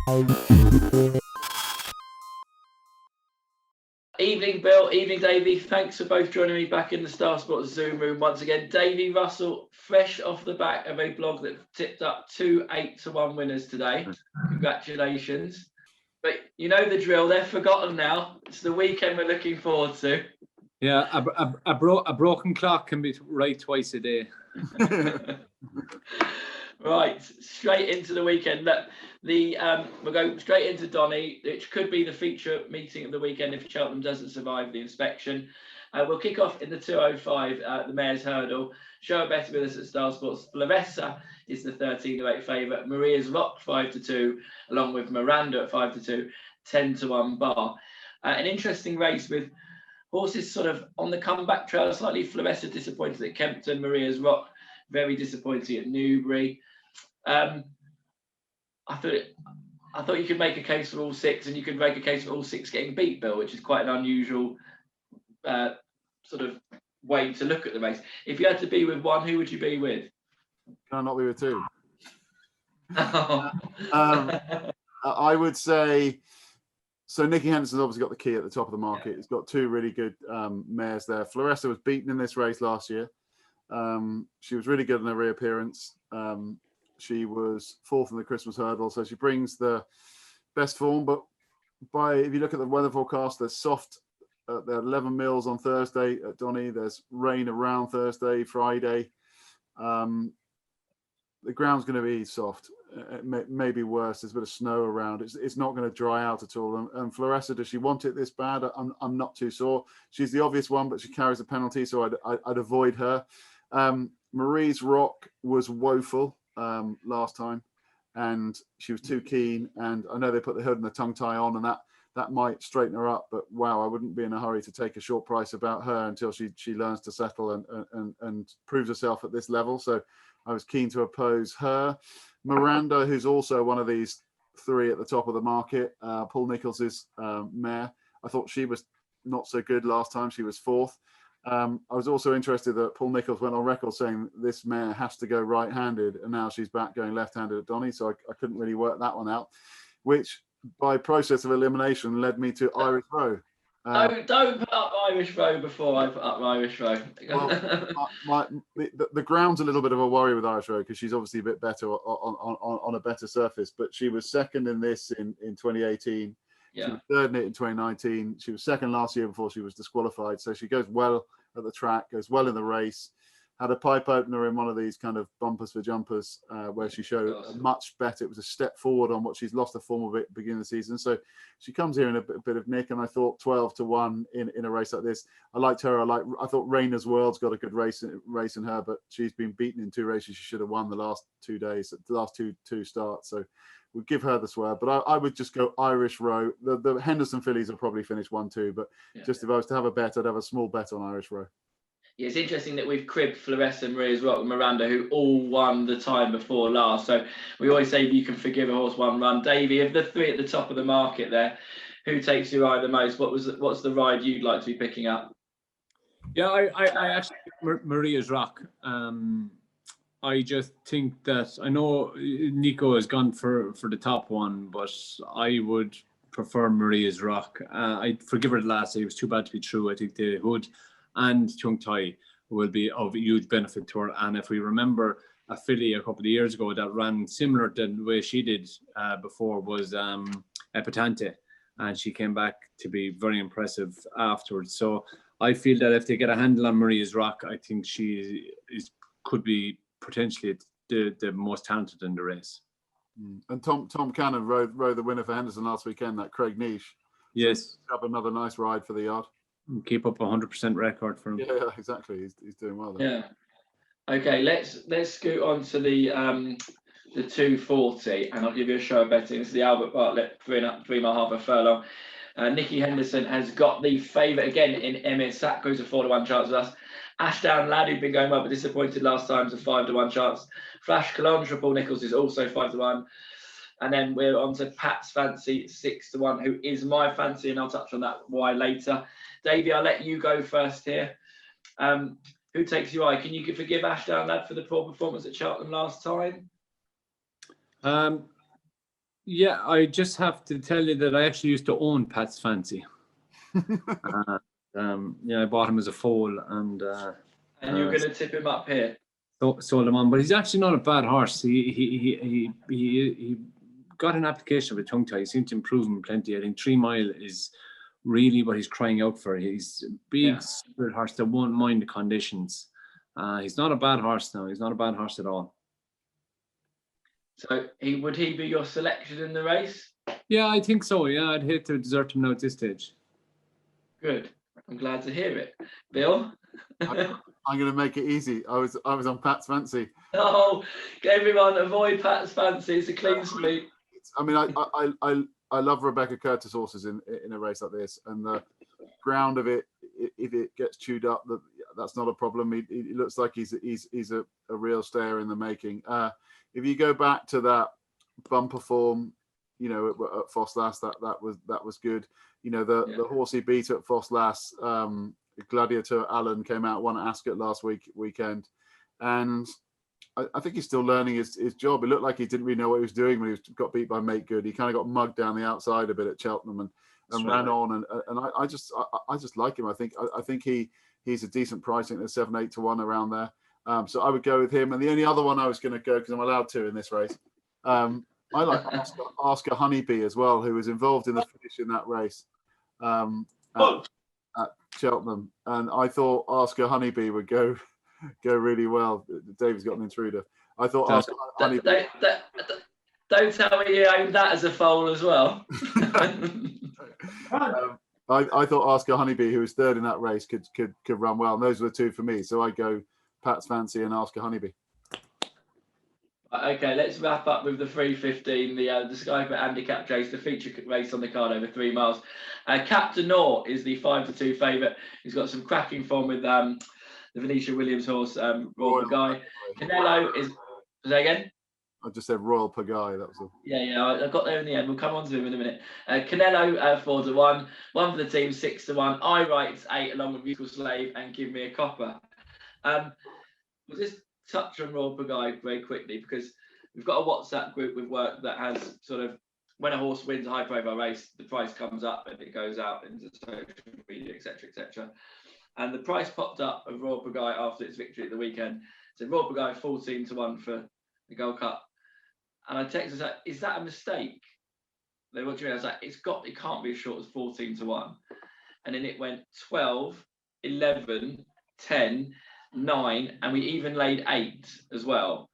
Evening, Bill. Evening, Davy. Thanks for both joining me back in the Star Sports Zoom room once again. Davy Russell, fresh off the back of a blog that tipped up 2 8-1 winners today. Congratulations. But you know the drill, they're forgotten now. It's the weekend we're looking forward to. Yeah, a broken clock can be right twice a day. Right, straight into the weekend. Look, we'll go straight into Donny, which could be the feature meeting of the weekend if Cheltenham doesn't survive the inspection. We'll kick off in the 205, the Mayor's Hurdle. Show a better with us at Star Sports. Flavessa is the 13-8 favourite. Maria's Rock 5-2, along with Miranda at 5-2, 10-1 bar. An interesting race with horses sort of on the comeback trail. Slightly Flavessa disappointed at Kempton. Maria's Rock very disappointing at Newbury. I thought you could make a case for all six, and you could make a case for all six getting beat, Bill, which is quite an unusual sort of way to look at the race. If you had to be with one, who would you be with? Can I not be with two? I would say, so Nicky Henderson's obviously got the key at the top of the market. Yeah. He's got two really good mares there. Flavessa was beaten in this race last year. She was really good in her reappearance. She was fourth in the Christmas hurdle, so she brings the best form. But if you look at the weather forecast, there's soft. There are 11 mils on Thursday at Donny. There's rain around Thursday, Friday. The ground's going to be soft. Maybe worse. There's a bit of snow around. It's not going to dry out at all. And Flavessa, does she want it this bad? I'm not too sure. She's the obvious one, but she carries a penalty, so I'd avoid her. Marie's Rock was woeful last time, and she was too keen. And I know they put the hood and the tongue tie on, and that might straighten her up. But wow, I wouldn't be in a hurry to take a short price about her until she learns to settle and proves herself at this level. So I was keen to oppose her. Miranda, who's also one of these three at the top of the market, Paul Nichols's mare. I thought she was not so good last time. She was fourth. I was also interested that Paul Nicholls went on record saying this mare has to go right-handed, and now she's back going left-handed at Donny, so I couldn't really work that one out, which by process of elimination led me to Irish Row. Don't put up Irish Row before I put up Irish Row. Well, the ground's a little bit of a worry with Irish Row because she's obviously a bit better on a better surface, but she was second in this in 2018. Yeah. She was third in it in 2019. She was second last year before she was disqualified. So she goes well at the track, goes well in the race. Had a pipe opener in one of these kind of bumpers for jumpers where she showed a much better. It was a step forward on what she's lost the form of it at the beginning of the season. So she comes here in a bit of nick, and I thought 12-1 in a race like this. I liked her. I thought Rainer's World's got a good race in her, but she's been beaten in two races. She should have won the last 2 days, the last two starts. So we'll give her the swear, but I would just go Irish Row. The Henderson fillies will probably finish 1-2, but just if I was to have a bet, I'd have a small bet on Irish Row. Yeah, it's interesting that we've cribbed Flavessa, Maria's Rock, and Miranda, who all won the time before last. So we always say you can forgive a horse one run. Davy, of the three at the top of the market there, who takes your eye the most? What's the ride you'd like to be picking up? Yeah, I actually Maria's Rock. I just think that I know Nico has gone for the top one, but I would prefer Maria's Rock. I forgive her the last day. It was too bad to be true. I think the hood and Chung Tai will be of huge benefit to her. And if we remember a filly a couple of years ago that ran similar to the way she did before was Epatante, and she came back to be very impressive afterwards. So I feel that if they get a handle on Maria's Rock, I think she could be potentially the most talented in the race. And Tom Cannon rode the winner for Henderson last weekend, that Craig Niche. Yes. Up another nice ride for the yard. Keep up 100% record for him. Yeah, exactly. He's doing well there. Yeah. Okay, let's scoot on to the 240, and I'll give you a show of betting. This is the Albert Bartlett 3.5 furlong. Nicky Henderson has got the favourite again in Emir Sacco's a 4-1 chance with us. Ashdown Lad, who'd been going well but disappointed last time, is a 5-1 chance. Flash Calandra, Paul Nicholls is also 5-1. And then we're on to Pat's Fancy 6-1, who is my fancy, and I'll touch on that why later. Davey, I'll let you go first here. Who takes your eye? Can you forgive Ashdown Lad for the poor performance at Cheltenham last time? Yeah, I just have to tell you that I actually used to own Pat's Fancy. I bought him as a foal, and you're going to tip him up here. Sold him on, but he's actually not a bad horse. He got an application with tongue tie. He seemed to improve him plenty. I think 3 Mile is really what he's crying out for. He's a big spirit horse that won't mind the conditions. He's not a bad horse now. He's not a bad horse at all. So would he be your selection in the race? Yeah, I think so. Yeah, I'd hate to desert him now at this stage. Good. I'm glad to hear it. Bill? I'm going to make it easy. I was on Pat's Fancy. Oh, everyone avoid Pat's Fancy. It's a clean sweep. I mean, I love Rebecca Curtis horses in a race like this, and the ground of it, if it gets chewed up, that's not a problem. He looks like he's a real stayer in the making. If you go back to that bumper form, at Fosslas, that was good. The horse he beat at Fosslas, Gladiator Allen, came out, won at Ascot last weekend, and I think he's still learning his job. It looked like he didn't really know what he was doing when he got beat by Make Good. He kind of got mugged down the outside a bit at Cheltenham and ran on, and I just like him. I think he's a decent price. I think there's 7-8 to 1 around there. So I would go with him. And the only other one I was going to go, because I'm allowed to in this race, I like Oscar Honeybee as well, who was involved in the finish in that race at Cheltenham. And I thought Oscar Honeybee would go really well. David's got an intruder. I thought Oscar Honeybee. Don't tell me you owned that as a foal as well. I thought Oscar Honeybee, who was third in that race, could run well. And those were the two for me. So I go Pat's Fancy and Oscar Honeybee. Okay, let's wrap up with the 3:15, the Sky Bet handicap chase, the feature race on the card over 3 miles. Captain Nor is the 5-2 favourite. He's got some cracking form with the Venetia Williams horse, Royal Guy. Canelo is. Was that again? I just said Royal Pagaille. That was all. Yeah, I got there in the end. We'll come on to him in a minute. Canelo 4-1, 1 for the team 6-1. I write 8 along with Musical Slave and Give Me a Copper. We'll just touch on Royal Pagaille very quickly, because we've got a WhatsApp group with work that has sort of, when a horse wins a high profile race, the price comes up and it goes out into social media, etc. And the price popped up of Royal Pagaille after its victory at the weekend. So Royal Pagaille 14-1 for the Gold Cup. And I texted her, is that a mistake? They were watching me. I was like, it can't be as short as 14-1. And then it went 12, 11, 10, 9, and we even laid 8 as well.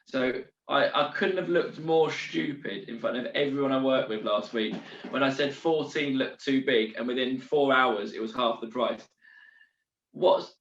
So I couldn't have looked more stupid in front of everyone I worked with last week when I said 14 looked too big, and within 4 hours it was half the price. What's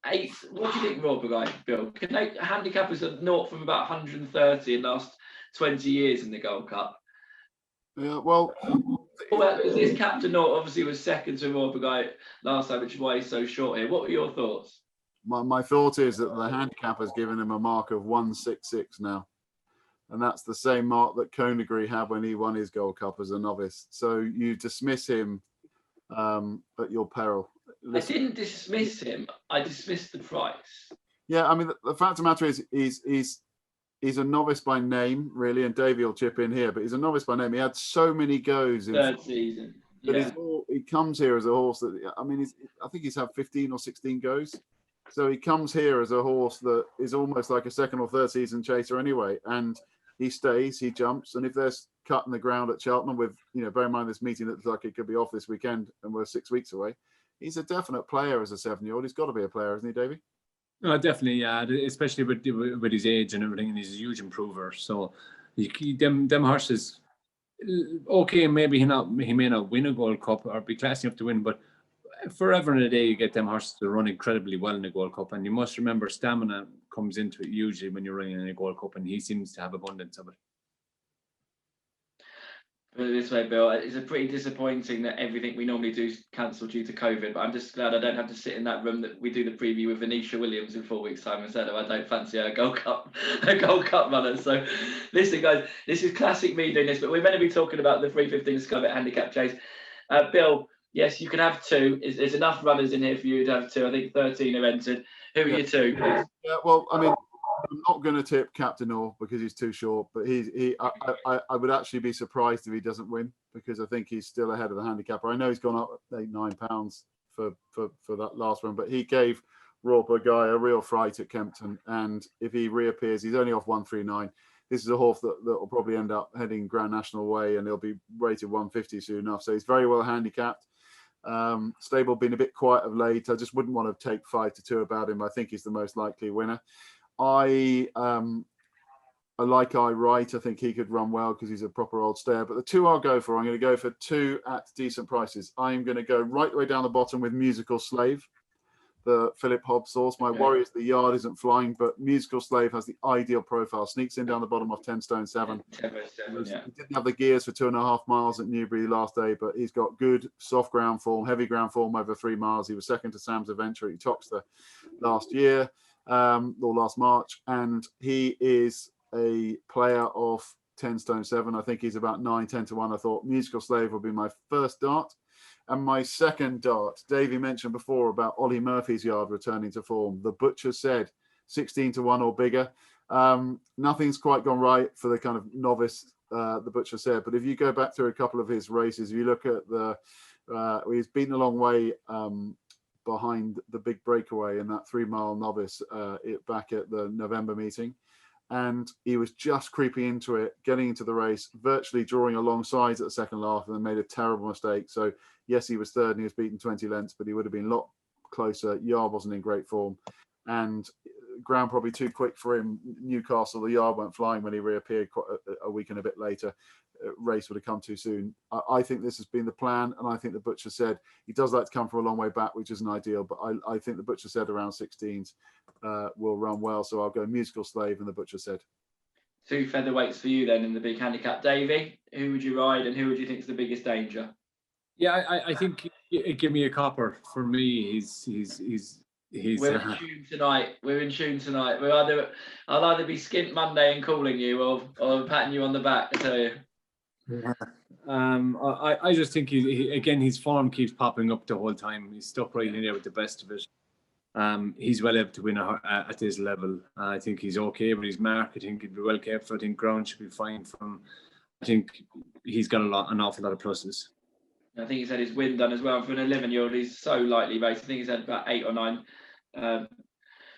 8? What do you think, Royal Pagaille, Bill? Can they handicappers are naught from about 130 in the last 20 years in the Gold Cup? Yeah, well, this Captain Naught obviously was second to Royal Pagaille last time, which is why he's so short here. What were your thoughts? My thought is that the handicap has given him a mark of 166 now, and that's the same mark that Conagry had when he won his Gold Cup as a novice. So you dismiss him at your peril. Listen. I didn't dismiss him. I dismissed the price. Yeah, I mean, the fact of the matter is he's a novice by name, really, and Davey will chip in here, but he's a novice by name. He had so many goes in third season. But he comes here as a horse that, I mean, I think he's had 15 or 16 goes. So he comes here as a horse that is almost like a second or third season chaser anyway. And he stays, he jumps. And if there's cut in the ground at Cheltenham with, bear in mind this meeting looks like it could be off this weekend and we're 6 weeks away. He's a definite player as a 7-year-old. He's got to be a player, isn't he, Davey? Definitely, yeah. Especially with his age and everything, and he's a huge improver. So them horses, okay, maybe he may not win a Gold Cup or be classy enough to win, but forever and a day you get them horses to run incredibly well in the Gold Cup, and you must remember stamina comes into it usually when you're running in a Gold Cup, and he seems to have abundance of it. Put it this way, Bill, it's a pretty disappointing that everything we normally do is cancelled due to COVID, but I'm just glad I don't have to sit in that room that we do the preview with Venetia Williams in 4 weeks' time instead of I don't fancy a Gold Cup runner. So listen, guys, this is classic me doing this, but we're meant to be talking about the 3:15 Sky Bet handicap chase. Bill, yes, you can have 2. There's enough runners in here for you to have 2. I think 13 are entered. Who are your 2, please? Yeah, well, I mean, I'm not going to tip Captain Orr because he's too short, but I would actually be surprised if he doesn't win, because I think he's still ahead of the handicapper. I know he's gone up £8-9 for that last one, but he gave Roper Guy a real fright at Kempton, and if he reappears, he's only off 139. This is a horse that will probably end up heading Grand National way, and he'll be rated 150 soon enough. So he's very well handicapped. Stable been a bit quiet of late. I just wouldn't want to take 5-2 about him. I think he's the most likely winner. I like I Right. I think he could run well because he's a proper old stayer. But the two I'll go for, I'm going to go for two at decent prices. I'm going to go right the way down the bottom with Musical Slave, the Philip Hobbs horse. My worry is the yard isn't flying, but Musical Slave has the ideal profile. Sneaks in down the bottom off 10 stone 7. He didn't have the gears for 2.5 miles at Newbury last day, but he's got good soft ground form, heavy ground form over 3 miles. He was second to Sam's Adventure at Toxter last year, or last March, and he is a player of 10 stone 7. I think he's about 9-10 to 1. I thought Musical Slave would be my first dart. And my second dart, Davey mentioned before about Ollie Murphy's yard returning to form. The Butcher said 16 to 1 or bigger. Nothing's quite gone right for the kind of novice, the Butcher said. But if you go back through a couple of his races, if you look at he's beaten a long way behind the big breakaway in that 3 mile novice back at the November meeting. And he was just creeping into it, getting into the race, virtually drawing alongside at the second lap, and then made a terrible mistake. So, yes, he was third and he was beaten 20 lengths, but he would have been a lot closer. Yard wasn't in great form. And ground probably too quick for him. Newcastle, the yard went flying when he reappeared a week and a bit later. Race would have come too soon. I think this has been the plan, and I think the Butcher said he does like to come from a long way back, which isn't ideal, but I think the Butcher said around 16s will run well, so I'll go Musical Slave and the Butcher said. 2 featherweights for you then in the big handicap. Davey, who would you ride and who would you think is the biggest danger? Yeah, I think give me a copper. For me, he's We're in tune tonight. I'll either be skint Monday and calling you or patting you on the back, I tell you. I just think his form keeps popping up the whole time. He's stuck right in there with the best of it. He's well able to win at this level. I think he's okay with his mark. I think he'd be well kept for. I think ground should be fine from. I think he's got an awful lot of pluses. I think he's had his win done as well. For an 11-year-old, he's so lightly raced. I think he's had about 8 or 9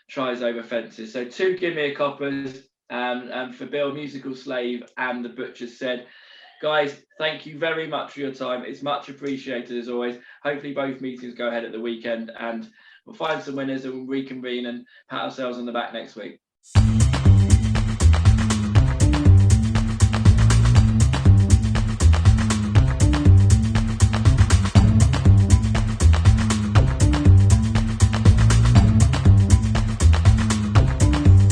tries over fences. So 2 give me a coppers, and for Bill, Musical Slave and the Butcher said. Guys, thank you very much for your time. It's much appreciated as always. Hopefully both meetings go ahead at the weekend, and we'll find some winners and we'll reconvene and pat ourselves on the back next week.